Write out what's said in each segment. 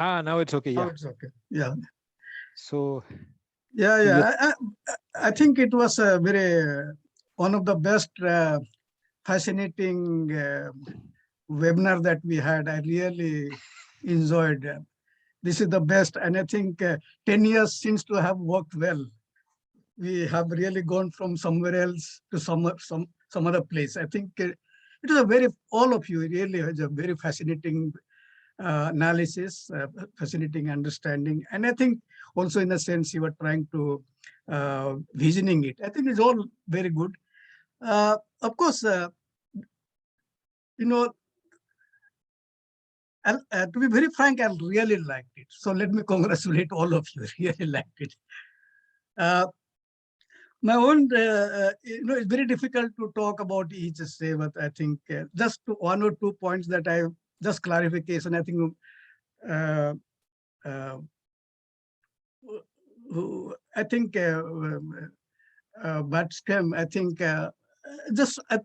Now it's okay. Now Yeah. it's okay. Yeah. So, Yeah, so you. yeah. I think it was a very one of the best fascinating webinar that we had. I really enjoyed. This is the best, and I think 10 years seems to have worked well. We have really gone from somewhere else to some other place. I think it was a very all of you really has a very fascinating analysis, fascinating understanding, and I think also in a sense you were trying to visioning it. I think it's all very good. Of course, you know, to be very frank, I really liked it. So let me congratulate all of you. Really liked it. Uh, my own, it's very difficult to talk about each say, but I think just one or two points that I just clarification. I think uh, uh, I think but scam. I think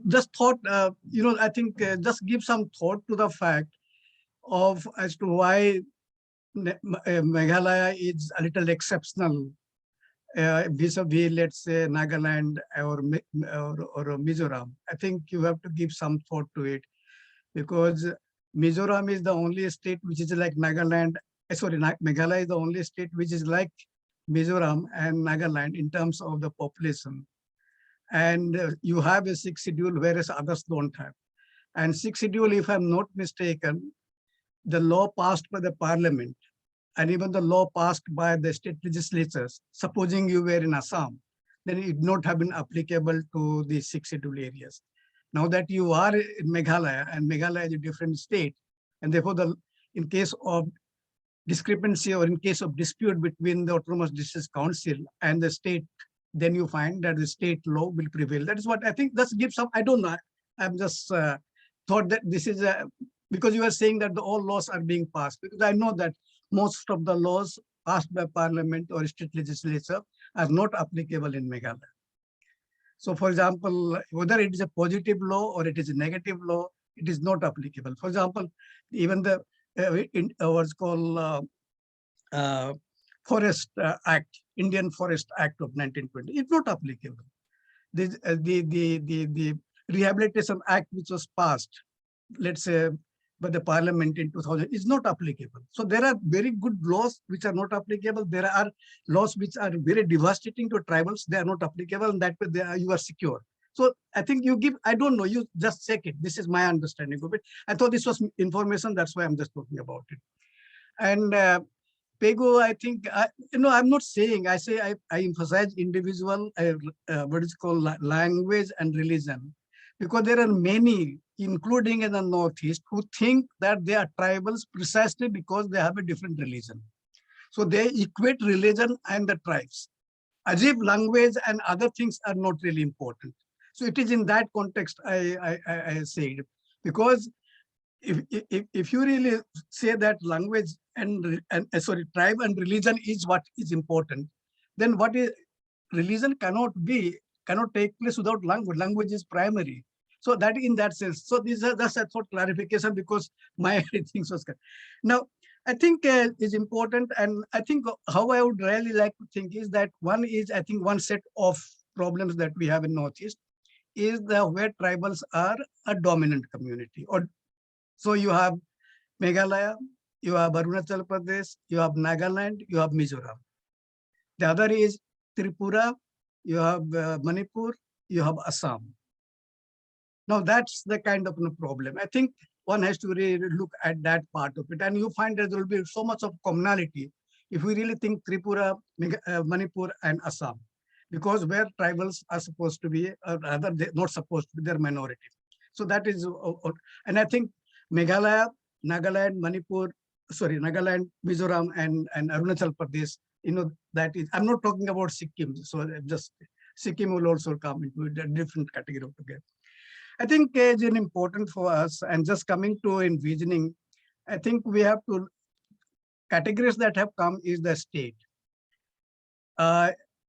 just thought. I think just give some thought to the fact of as to why Meghalaya is a little exceptional vis-a-vis, let's say, Nagaland or Mizoram. I think you have to give some thought to it because Mizoram is the only state which is like Nagaland. Meghalaya is the only state which is like Mizoram and Nagaland in terms of the population. And you have a sixth schedule, whereas others don't have. And sixth schedule, if I'm not mistaken, the law passed by the parliament and even the law passed by the state legislatures, supposing you were in Assam, then it would not have been applicable to the six scheduled areas. Now that you are in Meghalaya, and Meghalaya is a different state, and therefore in case of discrepancy or in case of dispute between the Autonomous District Council and the state, then you find that the state law will prevail. That is what I think. That gives some, I don't know, I'm just thought that this is because you are saying that all laws are being passed, because I know that most of the laws passed by parliament or state legislature are not applicable in Meghalaya. So for example, whether it is a positive law or it is a negative law, it is not applicable. For example, even the what's called uh, Forest Act, Indian Forest Act of 1920, it's not applicable. The Rehabilitation Act, which was passed, let's say, by the parliament in 2000, is not applicable. So there are very good laws which are not applicable. There are laws which are very devastating to tribals. They are not applicable, and that way you are secure. So I think you give, I don't know, you just check it. This is my understanding of it. I thought this was information. That's why I'm just talking about it. And Pego, I think, I'm not saying, I say I emphasize individual, what is called language and religion, because there are many, including in the Northeast, who think that they are tribals precisely because they have a different religion. So they equate religion and the tribes, as if language and other things are not really important. So it is in that context I said, because if you really say that language and tribe and religion is what is important, then what is religion cannot take place without language. Language is primary. So that in that sense. So this is that's a sort of clarification because my things was good. Now I think is important, and I think how I would really like to think is that one is, I think, one set of problems that we have in Northeast is the where tribals are a dominant community. Or so you have Meghalaya, you have Arunachal Pradesh, you have Nagaland, you have Mizoram. The other is Tripura, you have Manipur, you have Assam. Now that's the kind of problem. I think one has to really look at that part of it, and you find that there will be so much of commonality if we really think Tripura, Manipur, and Assam, because where tribals are supposed to be, or rather they're not supposed to be, they're minority. So that is, and I think Meghalaya, Nagaland, Manipur, Nagaland, Mizoram, and Arunachal Pradesh, that is, I'm not talking about Sikkim, so just Sikkim will also come into a different category altogether. I think it's important for us, and just coming to envisioning, I think we have to, categories that have come is the state.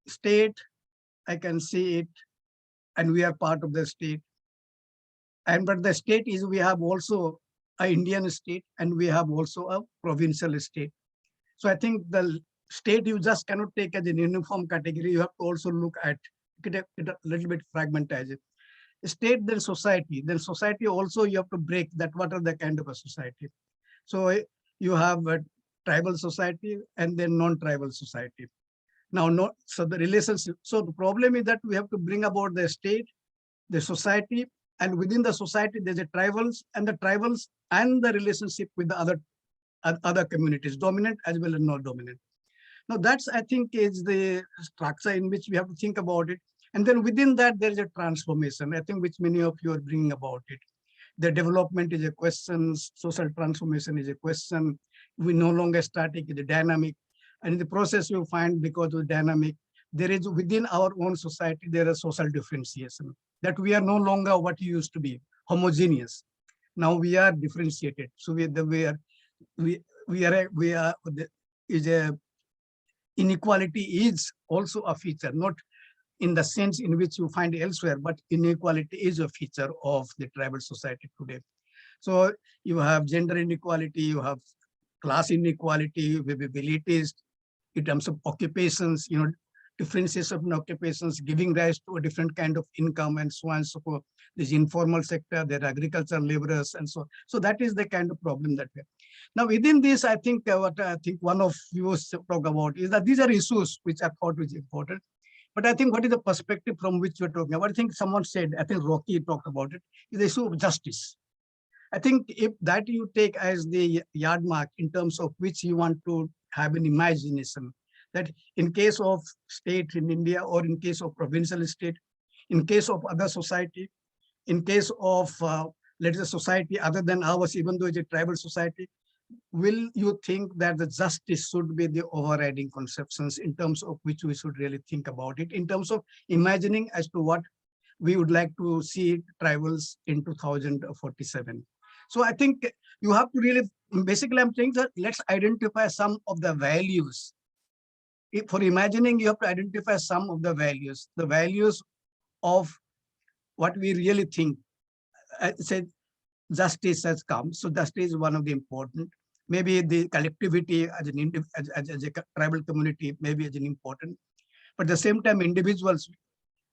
State, I can see it, and we are part of the state. But the state is, we have also a Indian state and we have also a provincial state. So I think the state you just cannot take as an uniform category. You have to also look at it a little bit fragmentized. State, then society. Then society also you have to break that what are the kind of a society. So you have a tribal society and then non-tribal society. Now, so the relationship. So the problem is that we have to bring about the state, the society, and within the society there's a tribals and the relationship with the other communities, dominant as well as not dominant. Now that's, I think, is the structure in which we have to think about it. And then within that, there is a transformation, I think, which many of you are bringing about it. The development is a question, social transformation is a question. We no longer static, it's a dynamic. And in the process, you find because of dynamic, there is within our own society, there is social differentiation, that we are no longer what you used to be, homogeneous. Now we are differentiated. So we are is a inequality is also a feature, not in the sense in which you find elsewhere, but inequality is a feature of the tribal society today. So you have gender inequality, you have class inequality, abilities in terms of occupations, differences of occupations giving rise to a different kind of income and so on and so forth. This informal sector, there are agricultural laborers and so on. So that is the kind of problem that we have. Now within this, I think what I think one of you talk about is that these are issues which are thought is important. But I think what is the perspective from which we're talking about? I think someone said, I think Rocky talked about it, is the issue of justice. I think if that you take as the yard mark in terms of which you want to have an imagination, that in case of state in India or in case of provincial state, in case of other society, in case of, let's say, society other than ours, even though it's a tribal society, will you think that the justice should be the overriding conceptions in terms of which we should really think about it, in terms of imagining as to what we would like to see tribals in 2047. So I think you have to really, basically I'm saying that let's identify some of the values. For imagining, you have to identify some of the values of what we really think. I said justice has come. So justice is one of the important. Maybe the collectivity as an as a tribal community, maybe as an important. But at the same time, individuals,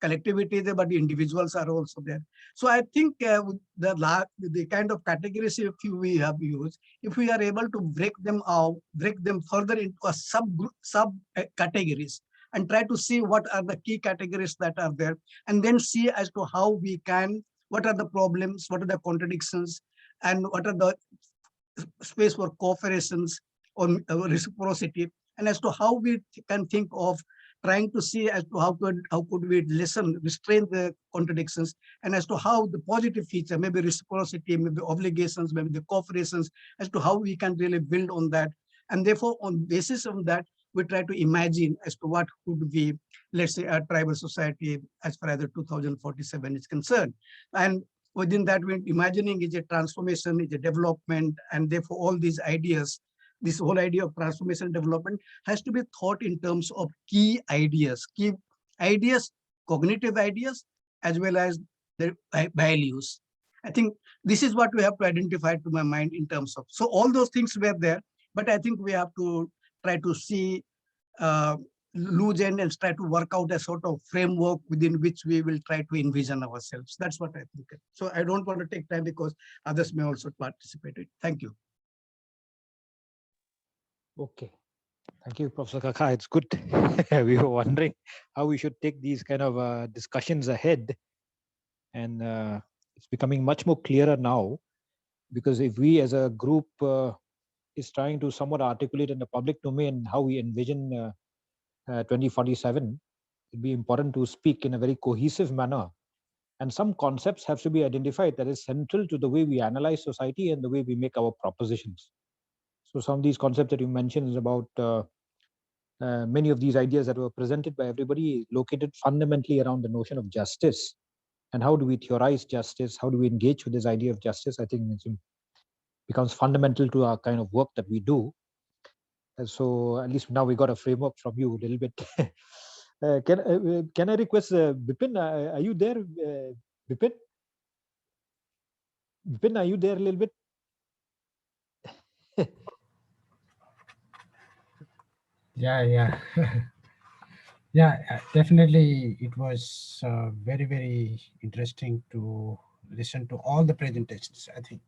collectivity is there, but the individuals are also there. So I think the kind of categories if we have used, if we are able to break them out, break them further into a sub categories and try to see what are the key categories that are there, and then see as to how we can, what are the problems, what are the contradictions, and what are the space for cooperations or reciprocity, and as to how we can think of trying to see as to how could we restrain the contradictions, and as to how the positive feature, maybe reciprocity, maybe obligations, maybe the cooperations, as to how we can really build on that. And therefore, on basis of that, we try to imagine as to what could be, let's say, a tribal society as far as the 2047 is concerned. And within that, we're imagining is a transformation, is a development, and therefore all these ideas, this whole idea of transformation development has to be thought in terms of key ideas, cognitive ideas, as well as the values. I think this is what we have to identify to my mind in terms of, so all those things were there, but I think we have to try to see loose end and try to work out a sort of framework within which we will try to envision ourselves. That's what I think. So I don't want to take time because others may also participate. Thank you. Okay. Thank you, Professor Kaka. It's good. We were wondering how we should take these kind of discussions ahead. And it's becoming much more clearer now, because if we as a group is trying to somewhat articulate in the public domain how we envision 2047, it'd be important to speak in a very cohesive manner. And some concepts have to be identified that is central to the way we analyze society and the way we make our propositions. So some of these concepts that you mentioned is about many of these ideas that were presented by everybody located fundamentally around the notion of justice. And how do we theorize justice? How do we engage with this idea of justice? I think it becomes fundamental to our kind of work that we do. So at least now we got a framework from you a little bit. Can I request Bipin? Are you there, Bipin? Bipin, are you there a little bit? Yeah, yeah, yeah. Definitely, it was very, very interesting to listen to all the presentations. I think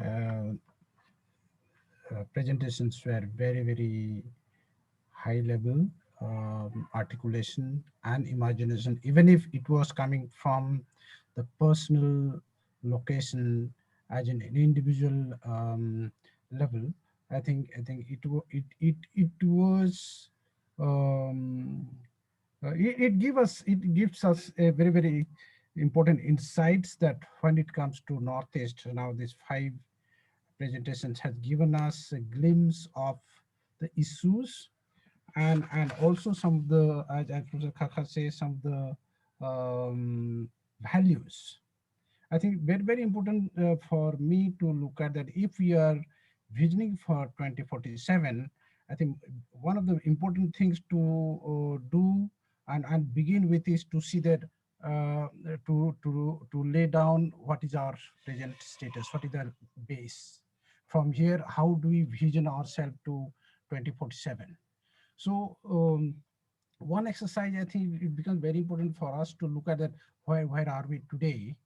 uh, presentations were very, very high level articulation and imagination, even if it was coming from the personal location as an individual level. I think it was um, it gives us a very, very important insights that when it comes to Northeast, now these five presentations has given us a glimpse of the issues, and also some of the, as Professor Kaka says, some of the values. I think very, very important for me to look at that if we are visioning for 2047. I think one of the important things to do and begin with is to see that to lay down what is our present status, what is the base. From here, how do we vision ourselves to 2047? So one exercise, I think it becomes very important for us to look at that, where are we today,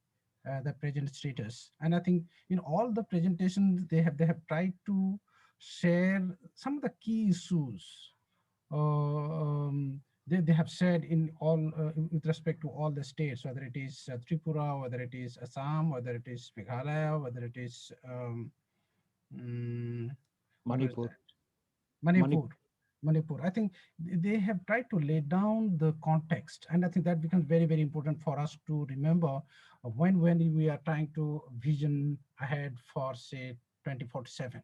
the present status. And I think in all the presentations they have tried to share some of the key issues. They have said in all with respect to all the states, whether it is Tripura, whether it is Assam, whether it is Meghalaya, whether it is mm, what was Manipur. that? Manipur. Manipur. Manipur. I think they have tried to lay down the context, and I think that becomes very, very important for us to remember when we are trying to vision ahead for, say, 2047.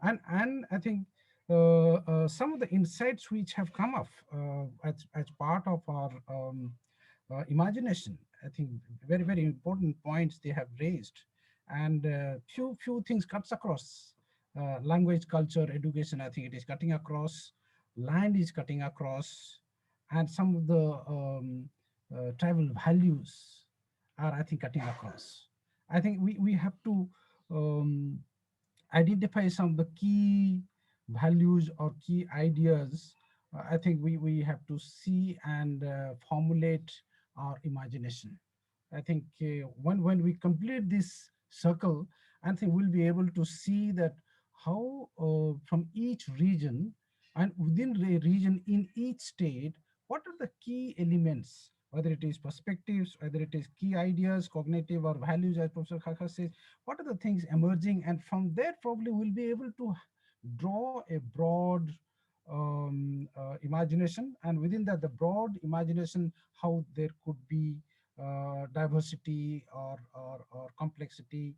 And I think some of the insights which have come up as part of our imagination, I think very, very important points they have raised, and few things cuts across language, culture, education. I think it is cutting across, land is cutting across, and some of the tribal values are, I think, cutting across. I think we have to um, identify some of the key values or key ideas. I think we have to see and formulate our imagination. I think when we complete this circle, I think we'll be able to see that how from each region and within the region in each state, what are the key elements, whether it is perspectives, whether it is key ideas, cognitive or values, as Professor Khaka says, what are the things emerging, and from there probably we'll be able to draw a broad imagination, and within that the broad imagination, how there could be diversity or complexity,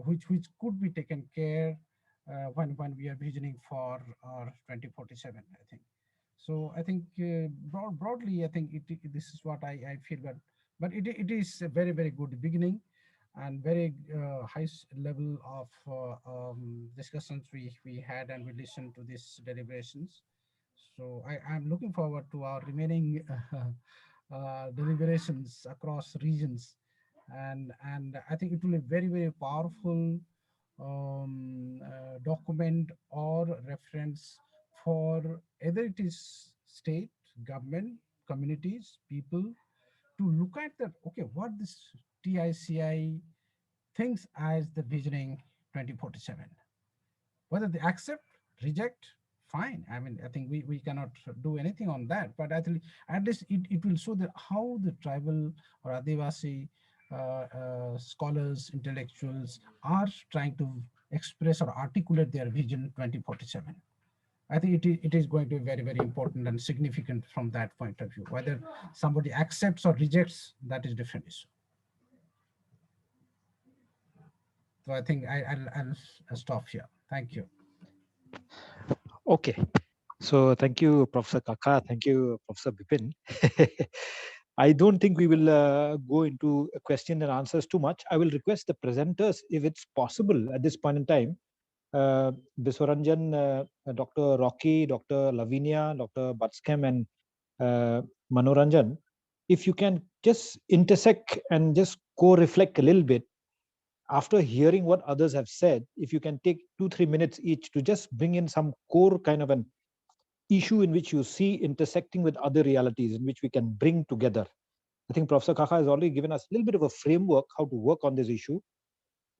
which could be taken care when we are visioning for 2047. I think so. I think broadly, I think this is what I feel. But it is a very, very good beginning, and very level of discussions we had, and we listened to these deliberations. So I'm looking forward to our remaining deliberations across regions, and I think it will be very, very powerful document or reference for either it is state, government, communities, people, to look at that. Okay, what this TICI thinks as the visioning 2047. Whether they accept, reject, fine. I mean, I think we cannot do anything on that, but I think at least it will show that how the tribal or Adivasi scholars, intellectuals are trying to express or articulate their vision 2047. I think it is going to be very, very important and significant from that point of view. Whether somebody accepts or rejects, that is different issue. So I think I'll stop here. Thank you. Okay. So thank you, Professor Kaka. Thank you, Professor Bipin. I don't think we will go into question and answers too much. I will request the presenters, if it's possible at this point in time, Biswaranjan, Dr. Rocky, Dr. Lavinia, Dr. Batskem, and Manoranjan, if you can just intersect and just co-reflect a little bit after hearing what others have said, if you can take 2-3 minutes each to just bring in some core kind of an issue in which you see intersecting with other realities in which we can bring together. I think Professor Kaka has already given us a little bit of a framework how to work on this issue.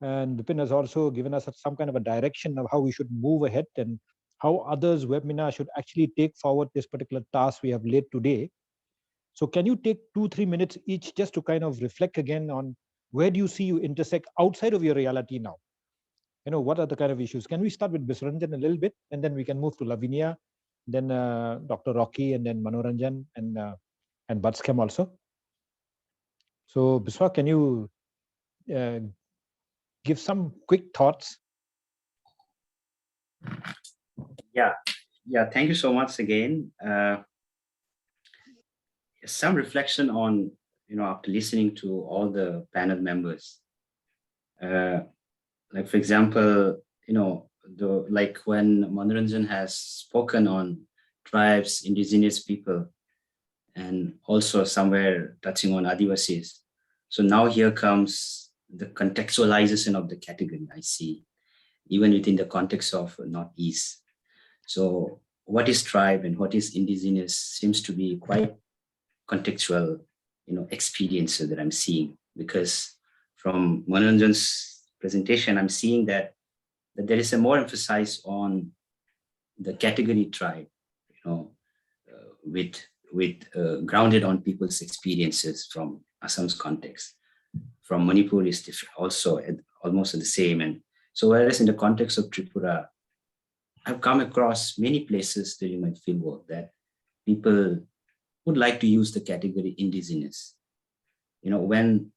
And Bipin has also given us some kind of a direction of how we should move ahead and how others webinar should actually take forward this particular task we have laid today. So can you take 2-3 minutes each just to kind of reflect again on where do you see you intersect outside of your reality now? What are the kind of issues? Can we start with Biswaranjan a little bit, and then we can move to Lavinia, then Dr. Rocky, and then Manoranjan, and Batskem also. So Biswa, can you give some quick thoughts? Yeah. Thank you so much again. Some reflection on, after listening to all the panel members. Like, for example, like when Manoranjan has spoken on tribes, indigenous people, and also somewhere touching on Adivasis. So now here comes the contextualization of the category I see, even within the context of Northeast. So what is tribe and what is indigenous seems to be quite contextual, experience that I'm seeing, because from Manoranjan's presentation, I'm seeing that there is a more emphasis on the category tribe, with grounded on people's experiences from Assam's context. From Manipur is different, also almost the same. And so whereas in the context of Tripura, I've come across many places during my fieldwork that people would like to use the category indigenous. When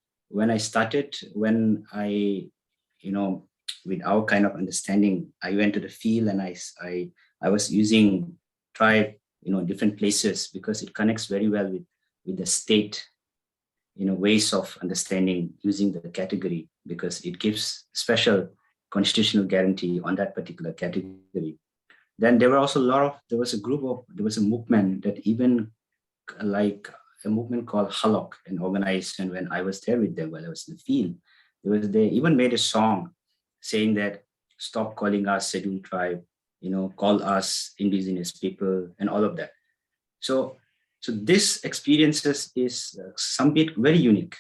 I started, with our kind of understanding, I went to the field and I was using tribe, different places, because it connects very well with the state, ways of understanding using the category, because it gives special constitutional guarantee on that particular category. Then there were also there was a movement that even like a movement called Halok, an organization, when I was there with them while I was in the field, they even made a song saying that stop calling us scheduled tribe, call us indigenous people and all of that. So this experiences is some bit very unique,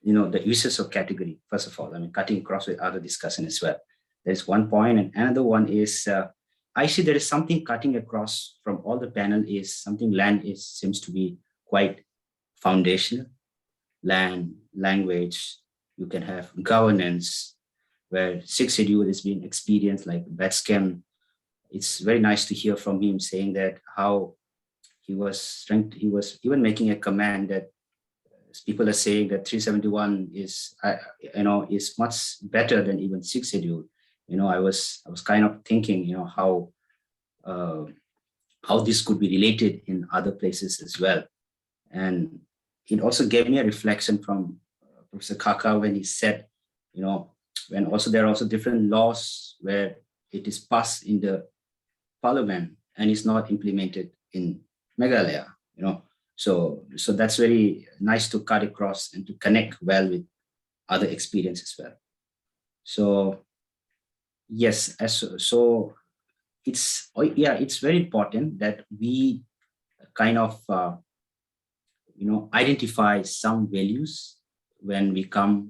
the uses of category, first of all, cutting across with other discussion as well. There's one point, and another one is, I see there is something cutting across from all the panel is something seems to be quite foundational. Land, language, you can have governance, where sixth schedule is being experienced, like Batskem. It's very nice to hear from him saying that how he was even making a comment that people are saying that 371 is much better than even sixth schedule. I was kind of thinking, how this could be related in other places as well. And it also gave me a reflection from Professor Kaka when he said, when also there are also different laws where it is passed in the parliament and is not implemented in Meghalaya, So that's very nice to cut across and to connect well with other experience as well. So yes, it's very important that we kind of identify some values when we come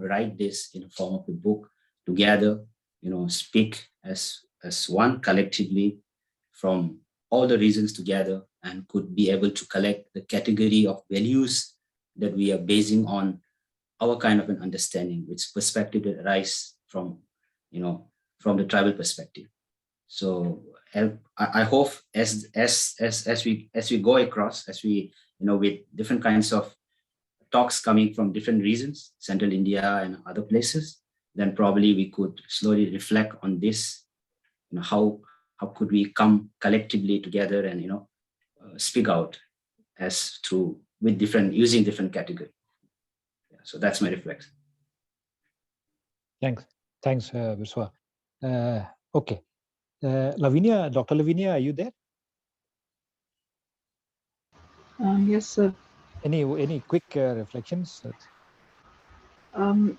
write this in the form of a book together, speak as one collectively from all the regions together, and could be able to collect the category of values that we are basing on our kind of an understanding, which perspective that arise from the tribal perspective. So I hope as we go across, as we with different kinds of talks coming from different regions, Central India and other places, then probably we could slowly reflect on this. How could we come collectively together and speak out as through with using different category. Yeah, so that's my reflection. Thanks, Biswa. Okay, Lavinia, Dr. Lavinia, are you there? Yes, sir. Any quick reflections?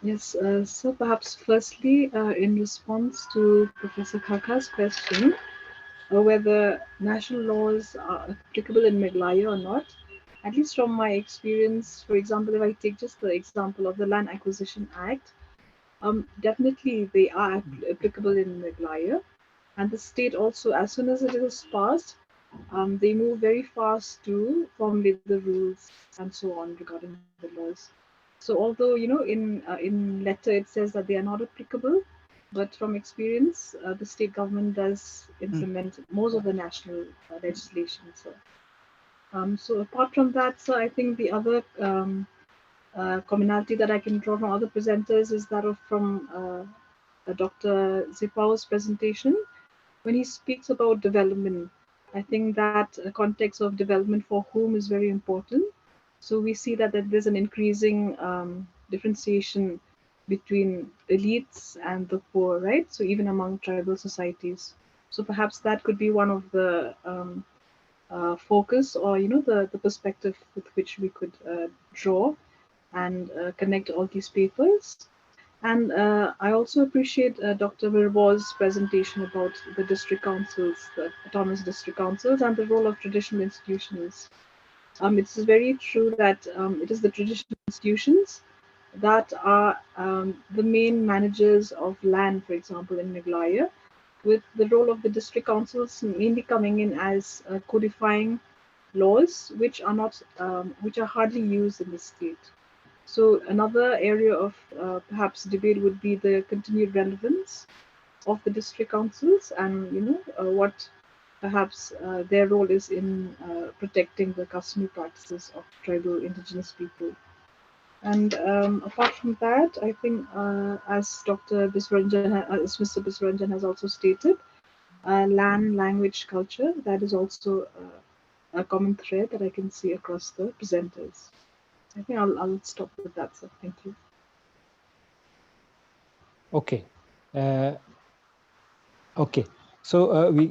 Yes, so perhaps firstly, in response to Professor Kaka's question, whether national laws are applicable in Meghalaya or not. At least from my experience, for example, if I take just the example of the Land Acquisition Act, definitely they are applicable in Meghalaya. And the state also, as soon as it is passed, they move very fast to formulate the rules and so on regarding the laws. So although in letter it says that they are not applicable, but from experience, the state government does implement most of the national legislation. So apart from that, so I think the other commonality that I can draw from other presenters is that of from Dr. Zipao's presentation when he speaks about development. I think that context of development for whom is very important. So we see that there's an increasing differentiation between elites and the poor, right? So even among tribal societies. So perhaps that could be one of the focus, or the perspective with which we could draw and connect all these papers. And I also appreciate Dr. Virbo's presentation about the district councils, the autonomous district councils, and the role of traditional institutions. It's very true that it is the traditional institutions that are the main managers of land, for example, in Meghalaya, with the role of the district councils mainly coming in as codifying laws which are not which are hardly used in the state. So another area of perhaps debate would be the continued relevance of the district councils, and what perhaps their role is in protecting the customary practices of tribal indigenous people. And apart from that, I think as as Mr. Biswaranjan has also stated, land, language, culture, that is also a common thread that I can see across the presenters. I think I'll stop with that, sir. Thank you. Okay. Okay. So we,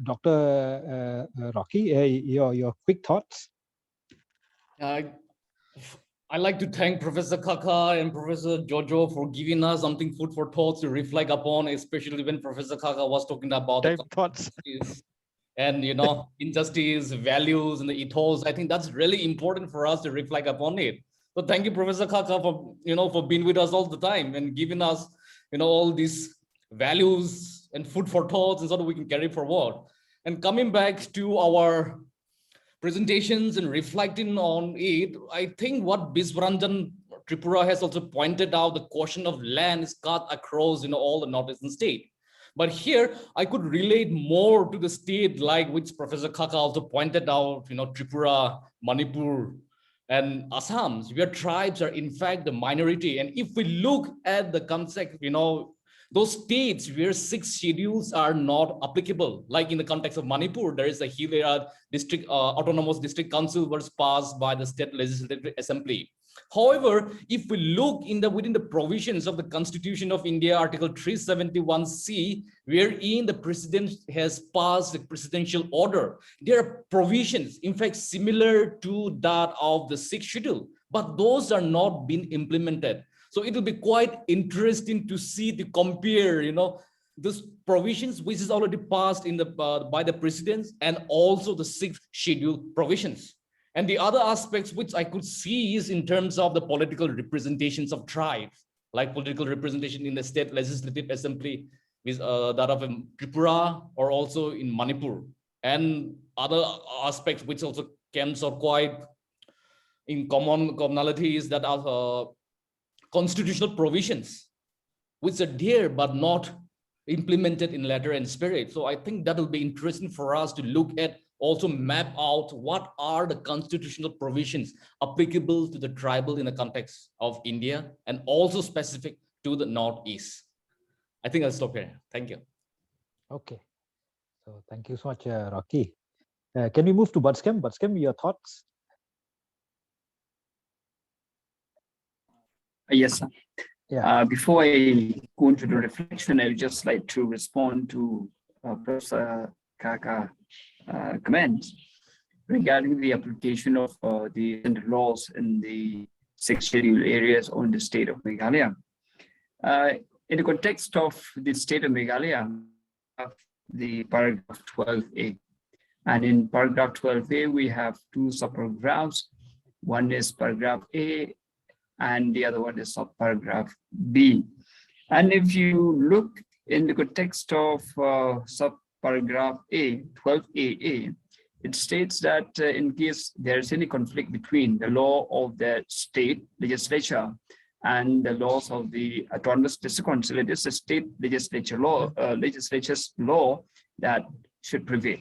Dr. Rocky, your quick thoughts. I'd like to thank Professor Kaka and Professor Jojo for giving us something food for thoughts to reflect upon, especially when Professor Kaka was talking about the thoughts and injustice, values, and the ethos. I think that's really important for us to reflect upon it. So thank you, Professor Kaka, for for being with us all the time and giving us all these values and food for thoughts, and so that we can carry forward. And coming back to our presentations and reflecting on it, I think what Biswaranjan Tripura has also pointed out, the question of land is cut across all the northeastern state. But here I could relate more to the state like which Professor Kaka also pointed out, Tripura, Manipur, and Assam, where tribes are in fact the minority. And if we look at the concept, those states where 6 schedules are not applicable, like in the context of Manipur, there is a Hilera district autonomous district council was passed by the state legislative assembly. However, if we look within the provisions of the Constitution of India, Article 371C, wherein the president has passed the presidential order, there are provisions, in fact, similar to that of the 6th schedule, but those are not being implemented. So it will be quite interesting to see, to compare, these provisions which is already passed by the president and also the 6th schedule provisions. And the other aspects which I could see is in terms of the political representations of tribes, like political representation in the state legislative assembly, with that of Tripura or also in Manipur, and other aspects which also comes are quite in commonalities that are constitutional provisions which are there but not implemented in letter and spirit. So I think that will be interesting for us to look at, also map out what are the constitutional provisions applicable to the tribal in the context of India and also specific to the Northeast. I think I'll stop here. Thank you. Okay. So thank you so much, Rocky. Can we move to Budskem? Budskem, your thoughts? Yes, sir. Yeah. Before I go into the reflection, I would just like to respond to Professor Kaka comments regarding the application of the laws in the 6 scheduled areas on the state of Meghalaya. In the context of the state of Meghalaya, the paragraph 12A. And in paragraph 12A, we have two subparagraphs. One is paragraph A, and the other one is subparagraph B. And if you look in the context of subparagraph A, 12AA, it states that in case there is any conflict between the law of the state legislature and the laws of the autonomous district council, it is the state legislature's law that should prevail.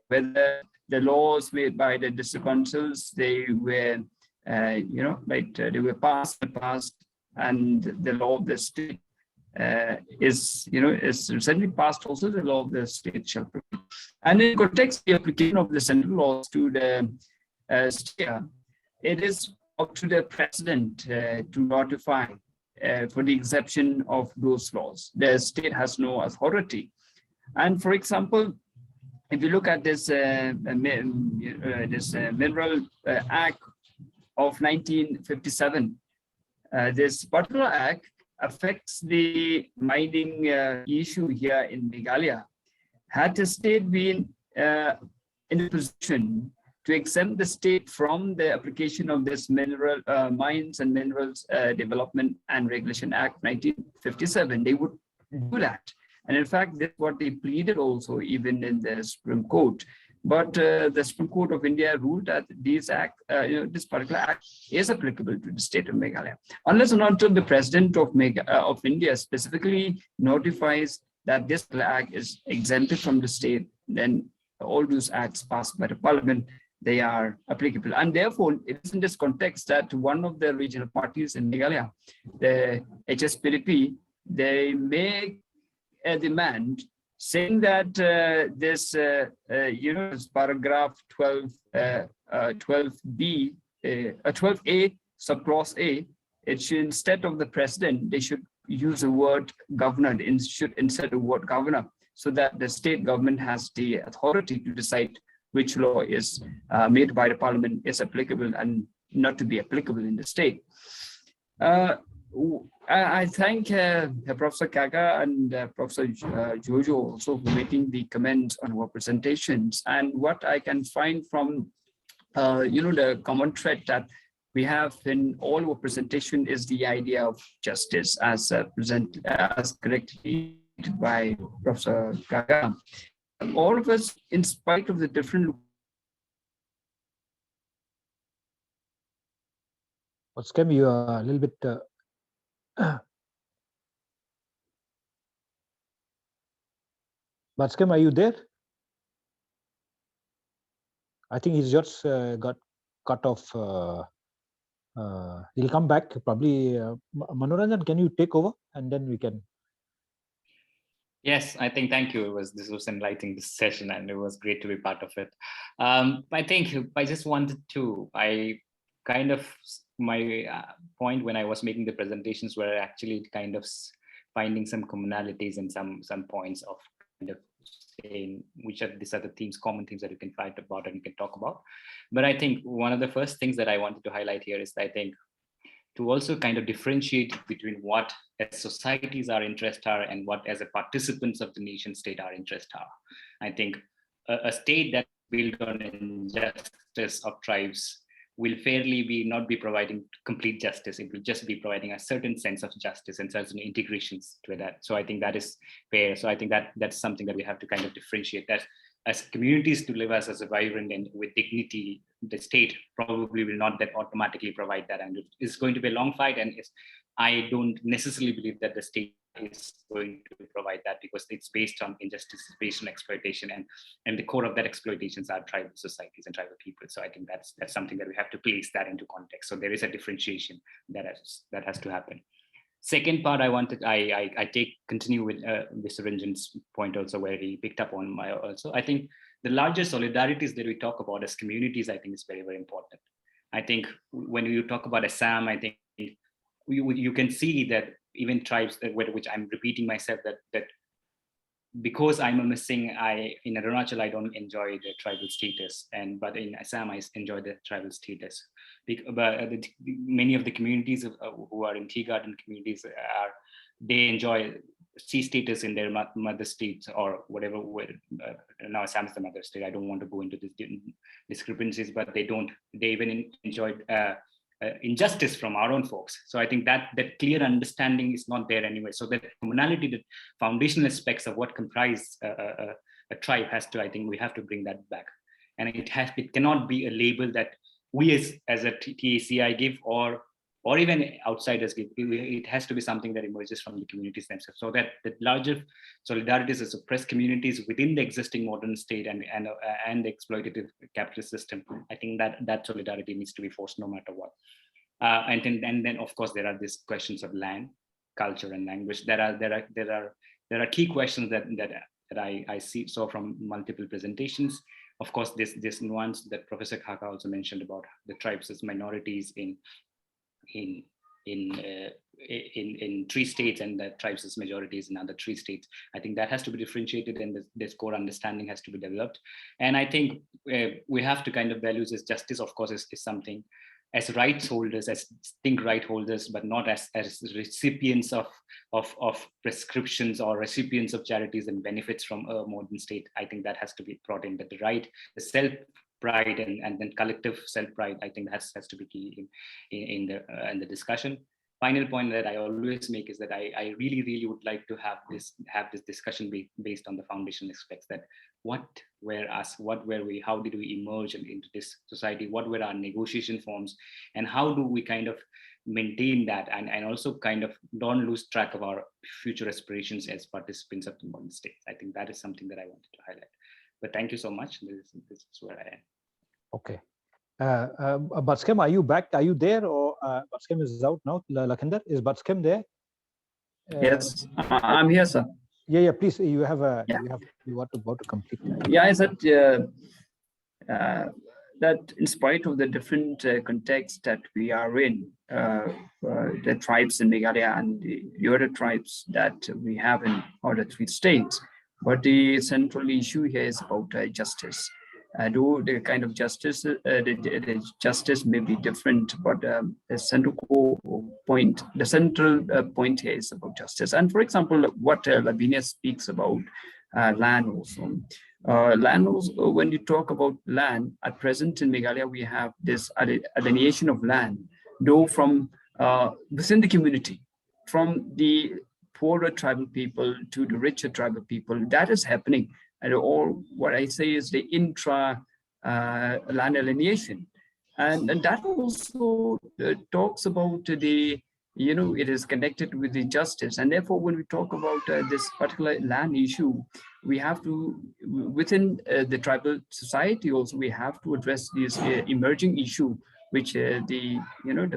Whether the laws made by the district councils, they were, they were passed, and the law of the state is recently passed. Also, the law of the state shall prevail. And in context, the application of the central laws to the state, it is up to the president to notify for the exception of those laws. The state has no authority. And for example, if you look at this Mineral Act of 1957, this particular act affects the mining issue here in Meghalaya. Had the state been in a position to exempt the state from the application of this Mineral Mines and Minerals Development and Regulation Act 1957, they would do that. And in fact, that's what they pleaded also even in the Supreme Court. But the Supreme Court of India ruled that this particular act is applicable to the state of Meghalaya. Unless and until the president of India specifically notifies that this act is exempted from the state, then all those acts passed by the parliament, they are applicable. And therefore, it is in this context that one of the regional parties in Meghalaya, the HSPDP, they make a demand saying that this paragraph 12B, 12A, subclause A, it should, instead of the president, they should use the word governor, and should insert the word governor, so that the state government has the authority to decide which law is made by the parliament is applicable and not to be applicable in the state. I thank Professor Kaka and Professor Jojo also for making the comments on our presentations. And what I can find from the common thread that we have in all our presentation is the idea of justice as correctly by Professor Kaka. All of us, in spite of the different. What's Kim, you are a little bit. But Kim, are you there? I think he's just got cut off. He'll come back probably. Manoranjan, can you take over and then we can. Yes, I think, thank you. This was enlightening, this session, and it was great to be part of it. I think I just wanted to, my point when I was making the presentations were actually kind of finding some commonalities and some points of kind of saying which are these are the themes, common themes that you can fight about and you can talk about. But I think one of the first things that I wanted to highlight here is, I think, to also kind of differentiate between what as societies our interests are and what as a participants of the nation state our interests are. I think a state that built on injustice of tribes will fairly not be providing complete justice. It will just be providing a certain sense of justice and certain integrations to that. So I think that is fair. So I think that's something that we have to kind of differentiate, that as communities to live as a vibrant and with dignity, the state probably will not that automatically provide that. And it's going to be a long fight. And I don't necessarily believe that the state is going to provide that, because it's based on injustice, based on exploitation, and the core of that exploitations are tribal societies and tribal people. So I think that's something that we have to place that into context. So there is a differentiation that has to happen. Second part, I continue with Mr. Ranjan's point also, where he picked up on my also. I think the larger solidarities that we talk about as communities, I think is very, very important. I think when you talk about Assam, I think you can see that even tribes, which I'm repeating myself, that because I'm a Missing, in Arunachal, I don't enjoy the tribal status, but in Assam, I enjoy the tribal status. But many of the communities who are in tea garden communities they enjoy C status in their mother states or whatever. Now Assam is the mother state. I don't want to go into these discrepancies, but they even enjoyed injustice from our own folks. So I think that clear understanding is not there anyway. So that commonality, the foundational aspects of what comprise a tribe has to, I think we have to bring that back. And it cannot be a label that we as a TICI give or even outsiders give. It has to be something that emerges from the communities themselves, so that the larger solidarities of oppressed communities within the existing modern state and the exploitative capitalist system, I think that solidarity needs to be forced no matter what. And then of course there are these questions of land, culture, and language. There are key questions that I saw from multiple presentations. Of course, this nuance that Professor Khaka also mentioned about the tribes as minorities in 3 states and the tribes as majorities in other 3 states. I think that has to be differentiated, and this core understanding has to be developed. And I think we have to kind of values as justice, of course, is something as rights holders, as distinct right holders, but not as recipients of prescriptions or recipients of charities and benefits from a modern state. I think that has to be brought in, that the right, the self pride and then collective self-pride, I think has to be key in the discussion. Final point that I always make is that I really would like to have this discussion based on the foundational aspects, that what were us, what were we, how did we emerge into this society, what were our negotiation forms, and how do we kind of maintain that and also kind of don't lose track of our future aspirations as participants of the modern state. I think that is something that I wanted to highlight. But thank you so much. This is where I am. Okay. Batskem, are you back? Are you there, or Batskem is out now? Lakhinder, is Batskem there? Yes, I'm here, sir. Yeah, please. You have you are about to complete. Yeah, I said that in spite of the different context that we are in, the tribes in Meghalaya and the other tribes that we have in other 3 states, but the central issue here is about justice. Though the kind of justice, the justice may be different, but the central point here is about justice. And for example, what Lavinia speaks about land also. Land also, when you talk about land, at present in Meghalaya, we have this alienation of land, though from within the community, from the poorer tribal people to the richer tribal people. That is happening. And all what I say is the intra land alienation. And that also talks about the, it is connected with the justice. And therefore, when we talk about this particular land issue, we have to, within the tribal society also, we have to address this emerging issue, which the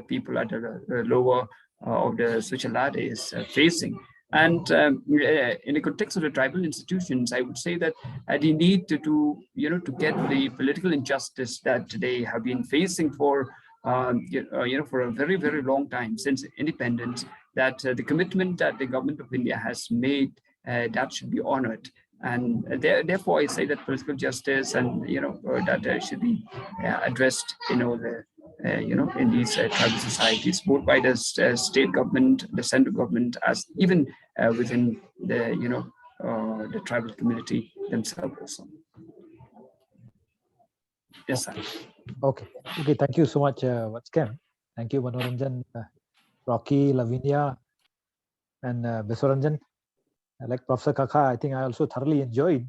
people at the lower of the social ladder is facing. And in the context of the tribal institutions, I would say that they need to get the political injustice that they have been facing for for a very, very long time since independence, that the commitment that the government of India has made, that should be honored. And therefore, I say that political justice and that should be addressed in these tribal societies, both by the state government, the central government, as even within the tribal community themselves also. Yes, sir. Okay. Thank you so much, Batskem. Thank you, Manoranjan, Rocky, Lavinia, and Biswaranjan. Like Professor Kaka, I think I also thoroughly enjoyed,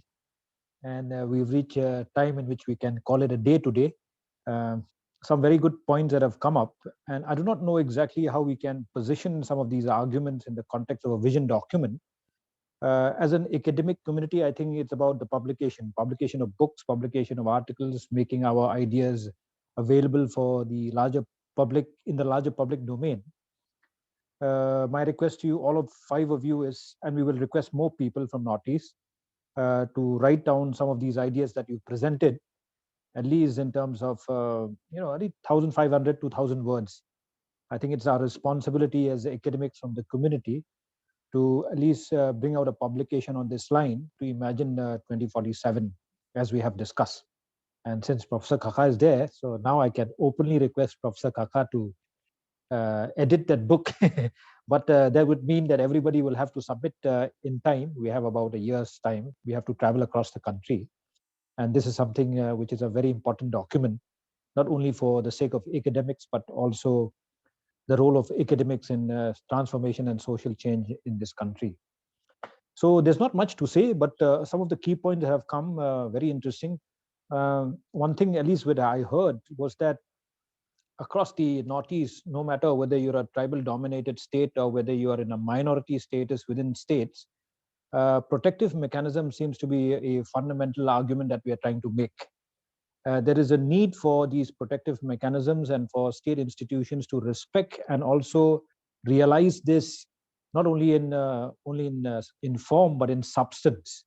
and we've reached a time in which we can call it a day today. Some very good points that have come up, and I do not know exactly how we can position some of these arguments in the context of a vision document. As an academic community, I think it's about the publication of books, publication of articles, making our ideas available for the larger public, in the larger public domain. My request to you, all of 5 of you, is, and we will request more people from Northeast to write down some of these ideas that you presented, at least in terms of at least 1,500 to 2,000 words. I think it's our responsibility as academics from the community to at least bring out a publication on this line to imagine 2047, as we have discussed. And since Professor Kaka is there, so now I can openly request Professor Kaka to edit that book. But that would mean that everybody will have to submit in time. We have about a year's time. We have to travel across the country. And this is something which is a very important document, not only for the sake of academics, but also the role of academics in transformation and social change in this country. So there's not much to say, but some of the key points have come very interesting. One thing, at least what I heard, was that across the Northeast, no matter whether you're a tribal dominated state or whether you are in a minority status within states, protective mechanism seems to be a fundamental argument that we are trying to make. There is a need for these protective mechanisms and for state institutions to respect and also realize this not only in form but in substance.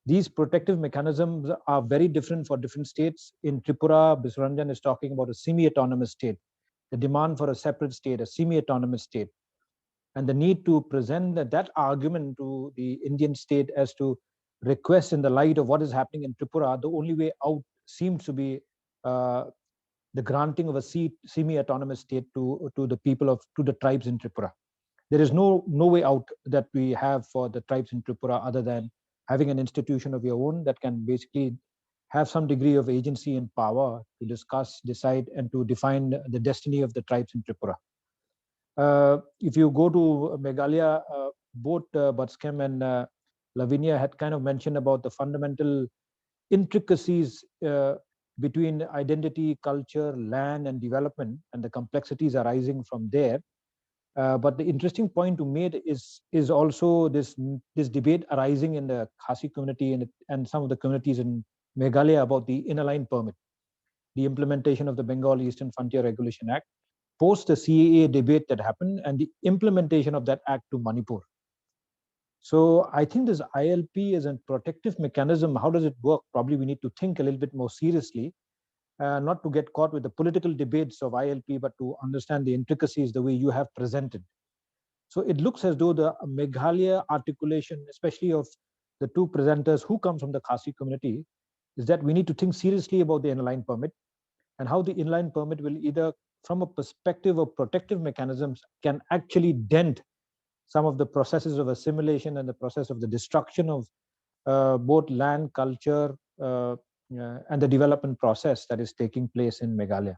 These protective mechanisms are very different for different states. In Tripura, Biswaranjan is talking about a semi-autonomous state, the demand for a separate state, a semi-autonomous state, and the need to present that argument to the Indian state as to request in the light of what is happening in Tripura. The only way out seems to be uh, the granting of a semi-autonomous state to the tribes in Tripura. There is no way out that we have for the tribes in Tripura other than having an institution of your own that can basically have some degree of agency and power to discuss, decide, and to define the destiny of the tribes in Tripura. If you go to Meghalaya, both Batskem and Lavinia had kind of mentioned about the fundamental intricacies between identity, culture, land, and development, and the complexities arising from there. But the interesting point to make is also this debate arising in the Khasi community and some of the communities in Meghalaya about the inner line permit, the implementation of the Bengal Eastern Frontier Regulation Act, post the CAA debate that happened, and the implementation of that act to Manipur. So I think this ILP is a protective mechanism. How does it work? Probably we need to think a little bit more seriously, not to get caught with the political debates of ILP, but to understand the intricacies the way you have presented. So it looks as though the Meghalaya articulation, especially of the two presenters who come from the Khasi community, is that we need to think seriously about the inline permit and how the inline permit will either, from a perspective of protective mechanisms, can actually dent some of the processes of assimilation and the process of the destruction of both land, culture, and the development process that is taking place in Meghalaya.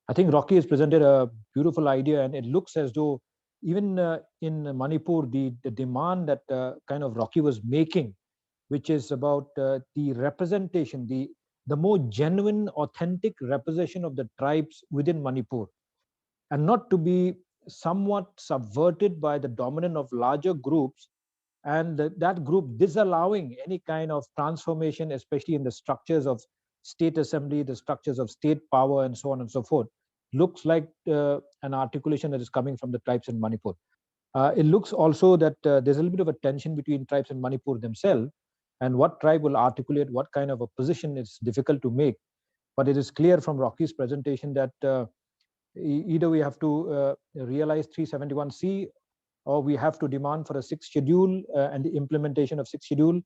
I think Rocky has presented a beautiful idea, and it looks as though even in Manipur, the demand that kind of Rocky was making, which is about the representation, the more genuine, authentic representation of the tribes within Manipur, and not to be somewhat subverted by the dominance of larger groups, and that group disallowing any kind of transformation, especially in the structures of state assembly, the structures of state power, and so on and so forth. Looks like an articulation that is coming from the tribes in Manipur. It looks also that there's a little bit of a tension between tribes in Manipur themselves, and what tribe will articulate what kind of a position is difficult to make. But it is clear from Rocky's presentation that either we have to realize 371C, or we have to demand for a sixth schedule and the implementation of sixth schedule,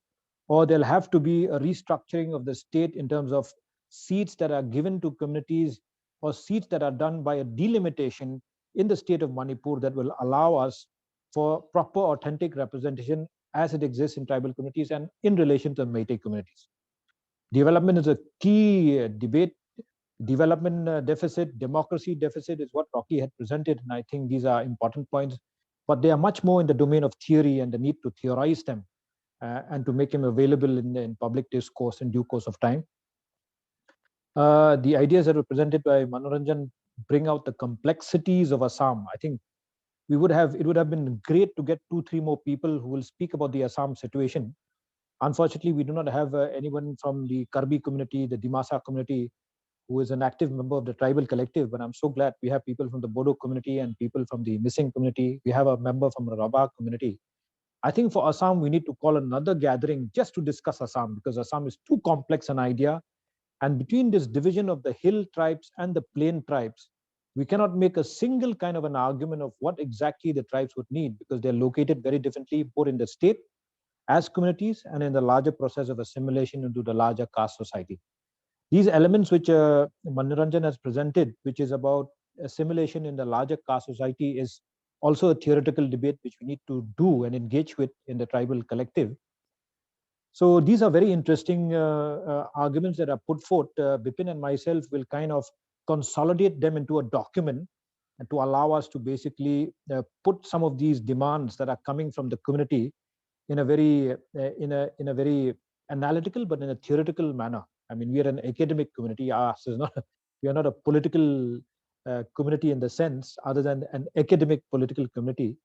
or there'll have to be a restructuring of the state in terms of seats that are given to communities or seats that are done by a delimitation in the state of Manipur that will allow us for proper authentic representation as it exists in tribal communities and in relation to Meitei communities. Development is a key debate. Development deficit, democracy deficit is what Rocky had presented, and I think these are important points, but they are much more in the domain of theory and the need to theorize them and to make them available in public discourse in due course of time. The ideas that were presented by Manoranjan bring out the complexities of Assam. I think it would have been great to get 2-3 more people who will speak about the Assam situation. Unfortunately, we do not have anyone from the Karbi community, the Dimasa community, who is an active member of the tribal collective, but I'm so glad we have people from the Bodo community and people from the missing community. We have a member from the Rabak community. I think for Assam, we need to call another gathering just to discuss Assam, because Assam is too complex an idea. And between this division of the hill tribes and the plain tribes, we cannot make a single kind of an argument of what exactly the tribes would need, because they're located very differently, both in the state as communities and in the larger process of assimilation into the larger caste society. These elements which Manoranjan has presented, which is about assimilation in the larger caste society is also a theoretical debate which we need to do and engage with in the tribal collective. So these are very interesting arguments that are put forth. Bipin and myself will kind of consolidate them into a document and to allow us to basically put some of these demands that are coming from the community in a very very analytical but in a theoretical manner. I mean, we are an academic community. Us is not we are not a political community in the sense other than an academic political community.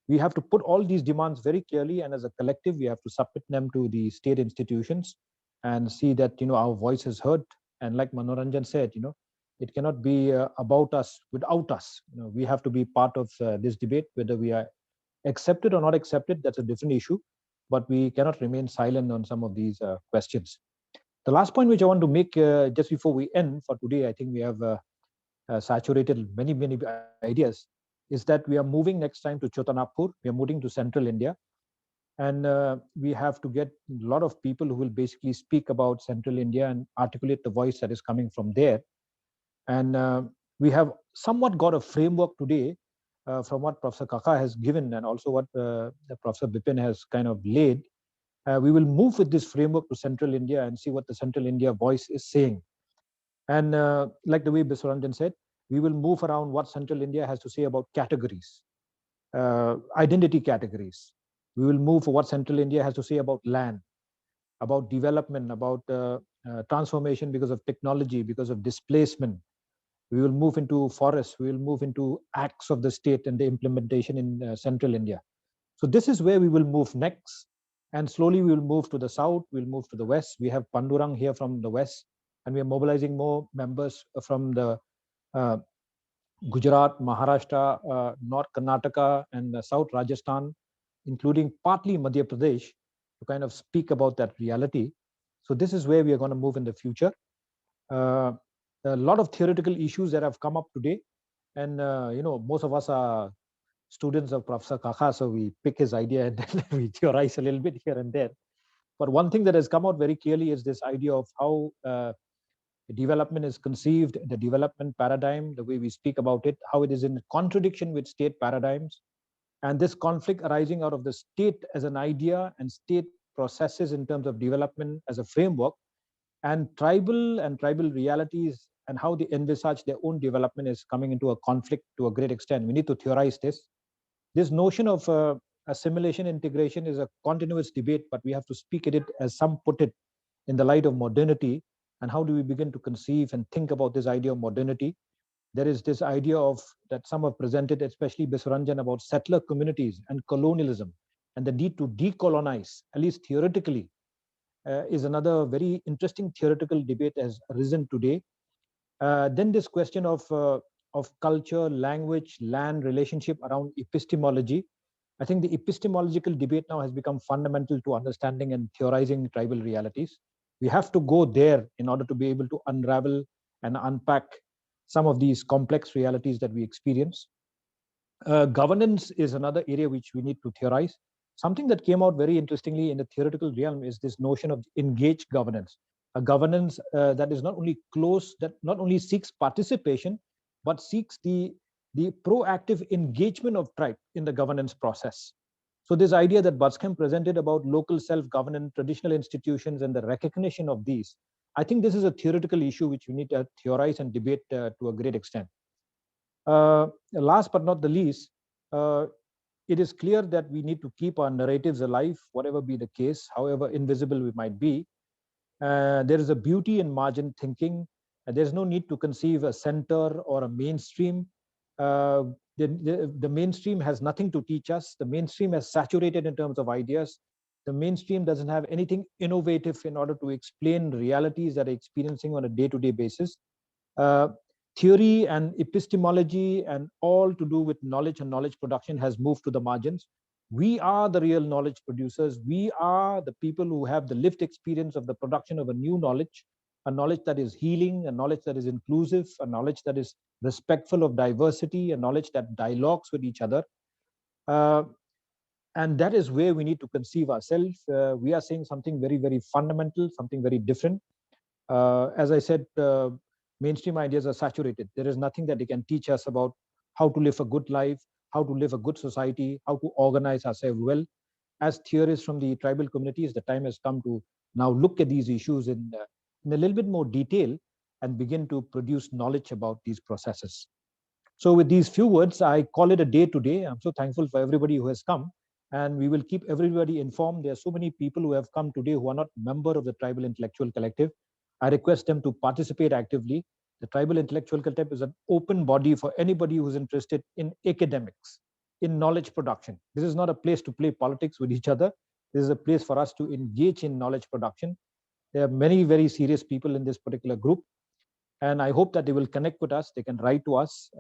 We have to put all these demands very clearly, and as a collective we have to submit them to the state institutions and see that our voice is heard. And like Manoranjan said, it cannot be about us without us. We have to be part of this debate, whether we are accepted or not accepted, that's a different issue, but we cannot remain silent on some of these questions. The last point which I want to make just before we end for today, I think we have saturated many ideas, is that we are moving next time to Chotanagpur. We are moving to central India, and we have to get a lot of people who will basically speak about central India and articulate the voice that is coming from there. And we have somewhat got a framework today from what Professor Kaka has given, and also what Professor Bipin has kind of laid. We will move with this framework to central India and see what the central India voice is saying. And like the way Biswaranjan said, we will move around what central India has to say about categories, identity categories. We will move for what central India has to say about land, about development, about transformation because of technology, because of displacement. We will move into forests. We will move into acts of the state and the implementation in central India. So this is where we will move next. And slowly we will move to the south, we'll move to the west. We have Pandurang here from the west, and we are mobilizing more members from the Gujarat, Maharashtra, North Karnataka, and South Rajasthan, including partly Madhya Pradesh, to kind of speak about that reality. So this is where we are going to move in the future. A lot of theoretical issues that have come up today, and most of us are students of Professor Kaka, so we pick his idea and then we theorize a little bit here and there. But one thing that has come out very clearly is this idea of how development is conceived, the development paradigm, the way we speak about it, how it is in contradiction with state paradigms, and this conflict arising out of the state as an idea and state processes in terms of development as a framework, and tribal realities and how they envisage their own development is coming into a conflict to a great extent. We need to theorize this. This notion of assimilation integration is a continuous debate, but we have to speak at it, as some put it, in the light of modernity. And how do we begin to conceive and think about this idea of modernity? There is this idea of that some have presented, especially Biswaranjan, about settler communities and colonialism, and the need to decolonize, at least theoretically, is another very interesting theoretical debate has arisen today. Then this question of culture, language, land, relationship around epistemology. I think the epistemological debate now has become fundamental to understanding and theorizing tribal realities. We have to go there in order to be able to unravel and unpack some of these complex realities that we experience. Governance is another area which we need to theorize. Something that came out very interestingly in the theoretical realm is this notion of engaged governance, a governance that is not only close, that not only seeks participation, but seeks the proactive engagement of tribe in the governance process. So this idea that Burskham presented about local self-governance, traditional institutions, and the recognition of these, I think this is a theoretical issue which we need to theorize and debate to a great extent. Last but not the least, it is clear that we need to keep our narratives alive, whatever be the case, however invisible we might be. There is a beauty in margin thinking. There's no need to conceive a center or a mainstream. The mainstream has nothing to teach us. The mainstream is saturated in terms of ideas. The mainstream doesn't have anything innovative in order to explain realities that are experiencing on a day-to-day basis. Theory and epistemology and all to do with knowledge and knowledge production has moved to the margins. We are the real knowledge producers. We are the people who have the lived experience of the production of a new knowledge, a knowledge that is healing, a knowledge that is inclusive, a knowledge that is respectful of diversity, a knowledge that dialogues with each other. And that is where we need to conceive ourselves. We are saying something very, very fundamental, something very different. As I said, mainstream ideas are saturated. There is nothing that they can teach us about how to live a good life, how to live a good society, how to organize ourselves well. As theorists from the tribal communities, the time has come to now look at these issues in a little bit more detail and begin to produce knowledge about these processes. So with these few words, I call it a day today. I'm so thankful for everybody who has come, and we will keep everybody informed. There are so many people who have come today who are not member of the Tribal Intellectual Collective. I request them to participate actively. The Tribal Intellectual Collective is an open body for anybody who's interested in academics, in knowledge production. This is not a place to play politics with each other. This is a place for us to engage in knowledge production. There are many very serious people in this particular group, and I hope that they will connect with us. They can write to us,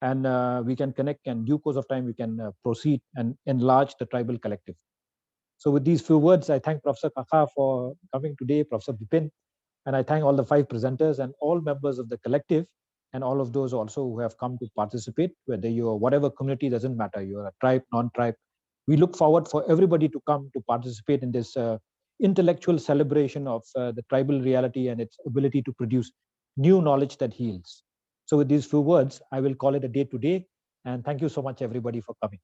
and we can connect, and due course of time we can proceed and enlarge the tribal collective. So with these few words, I thank Professor Kaka for coming today, Professor Bipin, and I thank all the 5 presenters and all members of the collective, and all of those also who have come to participate, whether you're whatever community, doesn't matter, you're a tribe, non-tribe. We look forward for everybody to come to participate in this intellectual celebration of the tribal reality and its ability to produce new knowledge that heals. So with these few words, I will call it a day today, and thank you so much everybody for coming.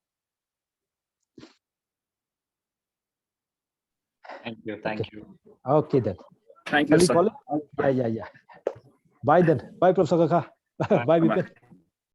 Thank you. Thank you. Okay then. Thank Shall you, we sir. call it? Yeah. Bye then. Bye, Professor Kaka. Bye, Bipin.